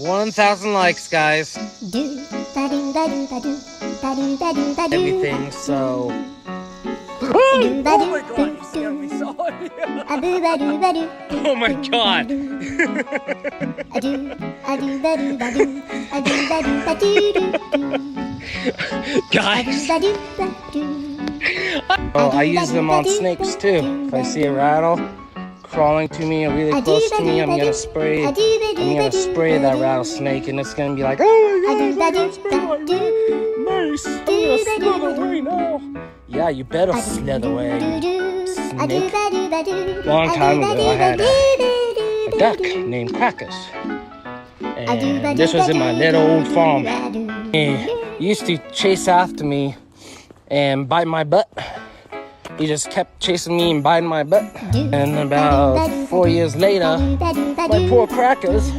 1,000 likes, guys. Everything, so... Oh my god, you scared me, sorry. Oh my god. Guys. Oh, I use them on snakes too. If I see a rattle crawling to me or really close to me, I'm gonna spray that rattlesnake, and it's gonna be like, oh my god, I'm spray my mace. I'm gonna slither away now. Yeah, you better slither away, snake. Long time ago, I had a duck named Crackers, and this was in my little old farm. He used to chase after me and bite my butt. He just kept chasing me and biting my butt. And about 4 years later, my poor Crackers